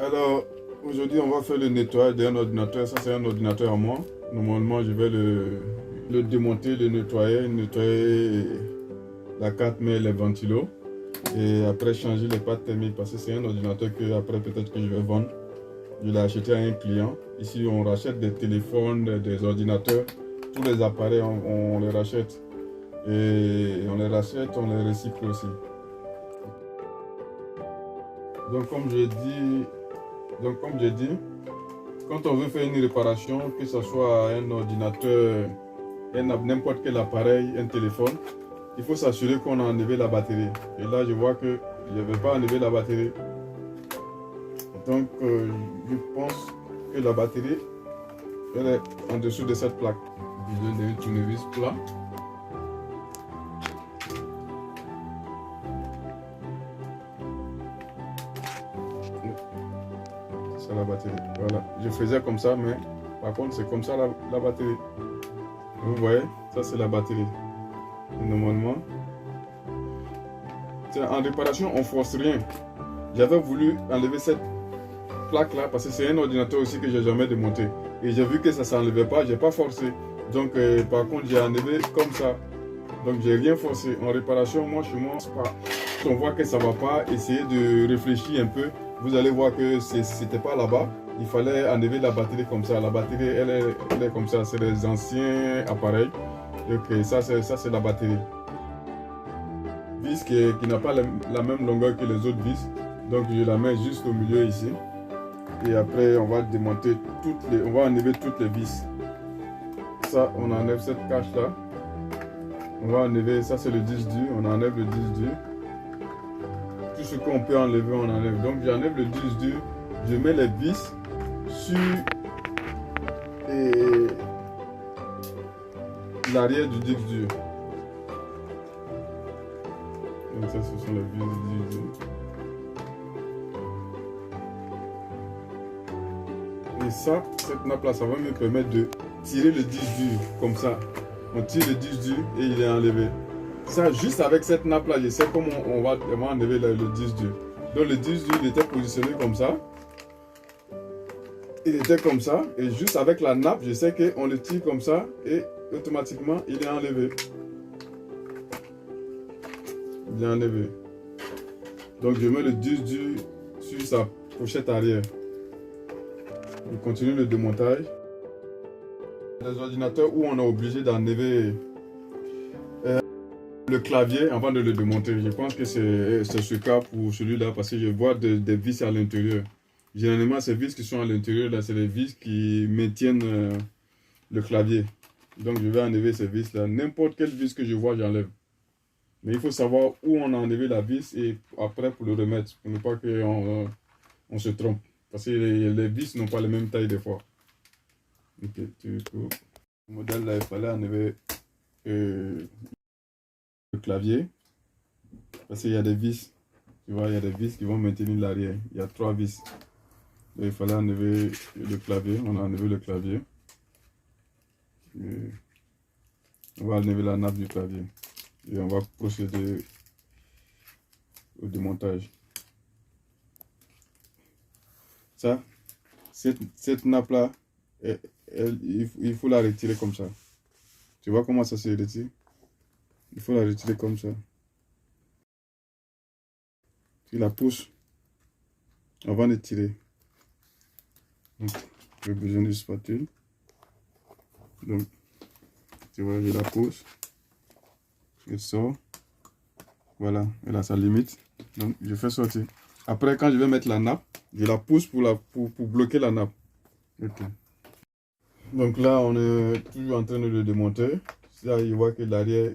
Alors, aujourd'hui, on va faire le nettoyage d'un ordinateur. Ça, c'est un ordinateur à moi. Normalement, je vais le démonter, le nettoyer la carte mère et les ventilos. Et après, changer les pattes thermiques parce que c'est un ordinateur que après peut-être que je vais vendre. Je l'ai acheté à un client. Ici, on rachète des téléphones, des ordinateurs. Tous les appareils, on les rachète. Et on les rachète, on les recycle aussi. Donc, comme j'ai dit, quand on veut faire une réparation, que ce soit un ordinateur, n'importe quel appareil, un téléphone, il faut s'assurer qu'on a enlevé la batterie. Et là, je vois que je n'avais pas enlevé la batterie. Donc, je pense que la batterie, elle est en dessous de cette plaque. Je donne un tournevis plat. C'est la batterie. Voilà. Je faisais comme ça, mais par contre, c'est comme ça la batterie. Vous voyez, ça c'est la batterie. Et normalement, en réparation, on ne force rien. J'avais voulu enlever cette plaque là parce que c'est un ordinateur aussi que j'ai jamais démonté. Et j'ai vu que ça ne s'enlevait pas, j'ai pas forcé. Donc, par contre, j'ai enlevé comme ça. Donc, j'ai rien forcé. En réparation, moi, chez moi, quand on voit que ça ne va pas, essayez de réfléchir un peu. Vous allez voir que c'était pas là-bas. Il fallait enlever la batterie comme ça. La batterie, elle est comme ça. C'est des anciens appareils. Donc, ça, c'est la batterie. Vis qui n'a pas la même longueur que les autres vis. Donc, je la mets juste au milieu ici. Et après, on va démonter on va enlever toutes les vis. Ça, on enlève cette cache là. On va enlever, ça c'est le disque dur, on enlève le disque dur. Tout ce qu'on peut enlever, on enlève. Donc j'enlève le disque dur, je mets les vis sur l'arrière du disque dur. Donc ça, ce sont les vis du disque dur. Et ça, cette nappe là, ça va me permettre de tirer le disque dur comme ça. On tire le disque dur et il est enlevé. Ça, juste avec cette nappe là, je sais comment on va enlever le disque dur. Donc le disque dur, il était positionné comme ça. Il était comme ça. Et juste avec la nappe, je sais qu'on le tire comme ça et automatiquement, il est enlevé. Il est enlevé. Donc je mets le disque dur sur sa pochette arrière. Je continue le démontage. Les ordinateurs où on est obligé d'enlever le clavier avant de le démonter. Je pense que c'est ce cas pour celui-là parce que je vois des vis à l'intérieur. Généralement, ces vis qui sont à l'intérieur, là, c'est les vis qui maintiennent le clavier. Donc, je vais enlever ces vis-là. N'importe quelle vis que je vois, j'enlève. Mais il faut savoir où on a enlevé la vis et après pour le remettre, pour ne pas qu'on se trompe. Parce que les vis n'ont pas la même taille des fois. Ok, tu coupes. Le modèle là, il fallait enlever le clavier. Parce qu'il y a des vis. Tu vois, il y a des vis qui vont maintenir l'arrière. Il y a 3 vis. Donc, il fallait enlever le clavier. On a enlevé le clavier. Et on va enlever la nappe du clavier. Et on va procéder au démontage. Ça, cette nappe-là, il faut la retirer comme ça. Tu vois comment ça se retire? Il faut la retirer comme ça. Tu la pousses avant de tirer. Donc, j'ai besoin d'une spatule. Donc, tu vois, je la pousse. Je sors. Voilà, elle a sa limite. Donc, je fais sortir. Après, quand je vais mettre la nappe, je la pousse pour bloquer la nappe. Okay. Donc là, on est toujours en train de le démonter. Là, il voit que l'arrière,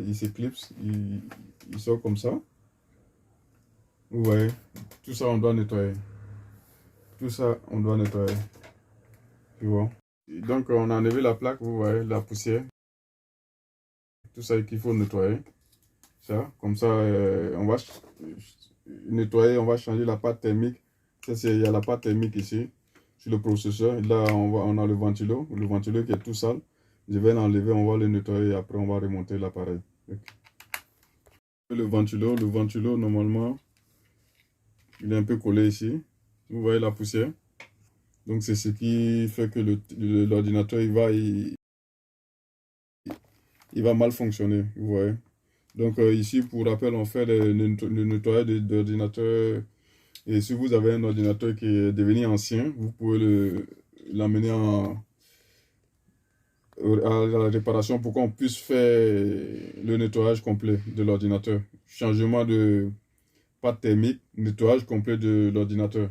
il s'éclipse, il sort comme ça. Vous voyez, tout ça, on doit nettoyer. Tout ça, on doit nettoyer. Tu vois. Et donc, on a enlevé la plaque, vous voyez, la poussière. Tout ça qu'il faut nettoyer. Ça, comme ça, on va nettoyer, on va changer la pâte thermique. Ça, il y a la pâte thermique ici, sur le processeur. Là, on a le ventilo qui est tout sale. Je vais l'enlever, on va le nettoyer et après, on va remonter l'appareil. Okay. Le ventilo, normalement, il est un peu collé ici. Vous voyez la poussière? Donc c'est ce qui fait que l'ordinateur il va mal fonctionner, vous voyez. Donc ici, pour rappel, on fait le nettoyage d'ordinateur. Et si vous avez un ordinateur qui est devenu ancien, vous pouvez l'amener à la réparation pour qu'on puisse faire le nettoyage complet de l'ordinateur. Changement de pâte thermique, nettoyage complet de l'ordinateur.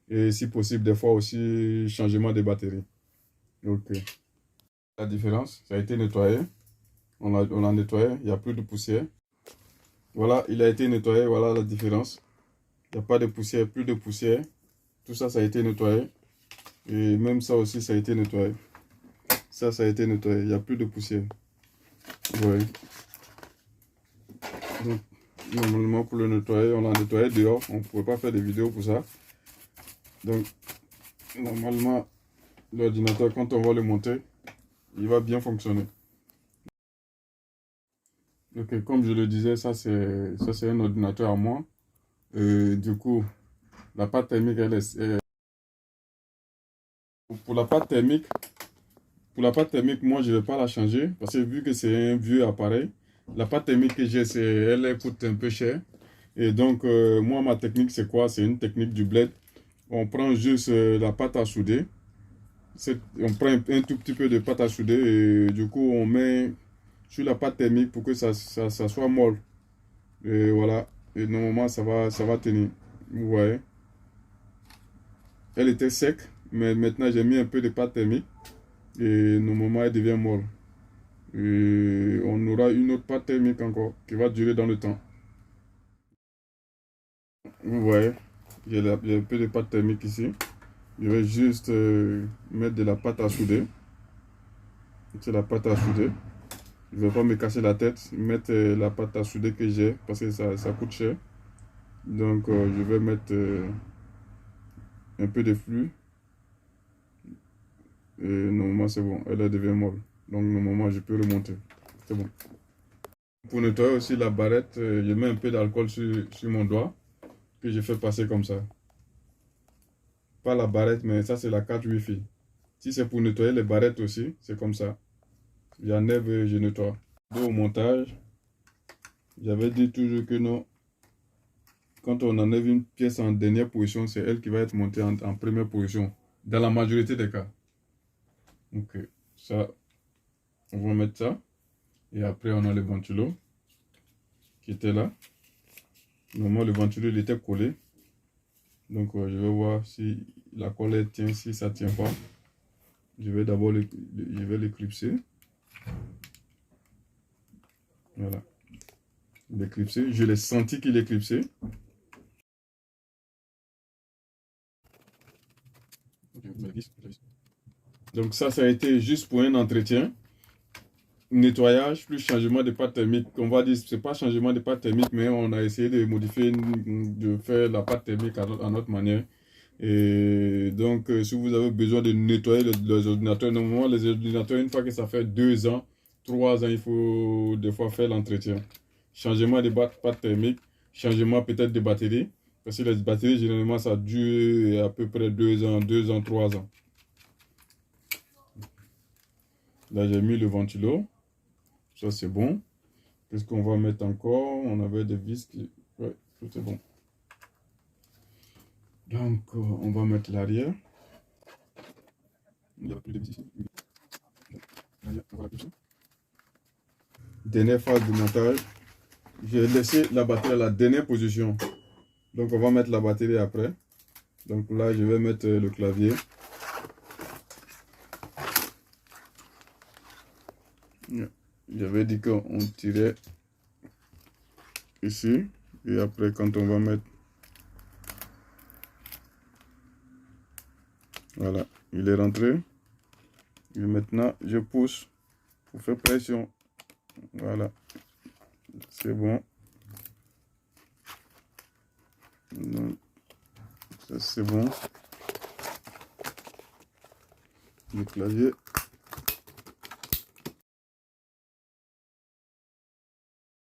Et si possible, des fois aussi, changement des batteries. Ok. La différence, ça a été nettoyé. On l'a nettoyé, il n'y a plus de poussière. Voilà, il a été nettoyé, voilà la différence. Il n'y a pas de poussière, plus de poussière. Tout ça, ça a été nettoyé. Et même ça aussi, ça a été nettoyé. Ça a été nettoyé. Il n'y a plus de poussière. Ouais. Donc, normalement, pour le nettoyer, on l'a nettoyé dehors. On ne pouvait pas faire des vidéos pour ça. Donc, normalement, l'ordinateur, quand on va le monter, il va bien fonctionner. Ok, comme je le disais, ça c'est un ordinateur à moi. Du coup, la pâte thermique, pour la pâte thermique, moi, je ne vais pas la changer parce que vu que c'est un vieux appareil, la pâte thermique que j'ai, elle coûte un peu cher. Et donc, moi, ma technique, c'est quoi? C'est une technique du bled. On prend juste la pâte à souder. On prend un tout petit peu de pâte à souder et du coup, on met sur la pâte thermique pour que ça soit molle. Et voilà. Et normalement, ça va tenir. Vous voyez? Elle était sec, mais maintenant, j'ai mis un peu de pâte thermique et normalement, elle devient molle. Et on aura une autre pâte thermique encore qui va durer dans le temps. Vous voyez, j'ai un peu de pâte thermique ici. Je vais juste mettre de la pâte à souder. C'est la pâte à souder. Je ne vais pas me casser la tête, mettre la pâte à souder que j'ai parce que ça coûte cher. Donc je vais mettre un peu de flux. Et normalement c'est bon, elle devient molle. Donc normalement je peux remonter. C'est bon. Pour nettoyer aussi la barrette, je mets un peu d'alcool sur mon doigt que je fais passer comme ça. Pas la barrette, mais ça c'est la carte Wi-Fi. Si c'est pour nettoyer les barrettes aussi, c'est comme ça. J'enlève et je nettoie. Au montage, j'avais dit toujours que non. Quand on enlève une pièce en dernière position, c'est elle qui va être montée en première position. Dans la majorité des cas. Ok, ça, on va mettre ça. Et après, on a le ventilo qui était là. Normalement, le ventilo, il était collé. Donc, je vais voir si la colle tient, si ça ne tient pas. Je vais d'abord l'éclipser. Voilà. L'éclipser. Je l'ai senti qu'il éclipsait. Donc ça a été juste pour un entretien. Nettoyage plus changement de pâte thermique. On va dire, c'est pas changement de pâte thermique, mais on a essayé de modifier, de faire la pâte thermique à notre manière. Et donc, si vous avez besoin de nettoyer les ordinateurs, normalement, les ordinateurs, une fois que ça fait 2 ans, 3 ans, il faut des fois faire l'entretien. Changement de pâte thermique, changement peut-être de batterie. Parce que les batteries, généralement, ça dure à peu près 2 ans, 3 ans. Là, j'ai mis le ventilo. Ça, c'est bon. Qu'est-ce qu'on va mettre encore? On avait des vis qui... Ouais, tout est bon. Donc, on va mettre l'arrière. Il n'y a plus de vis ici. Dernière phase de montage. J'ai laissé la batterie à la dernière position. Donc, on va mettre la batterie après. Donc là, je vais mettre le clavier. J'avais dit qu'on tirait ici. Et après, quand on va mettre... Voilà, il est rentré. Et maintenant, je pousse pour faire pression. Voilà, c'est bon. Donc, ça c'est bon. Le clavier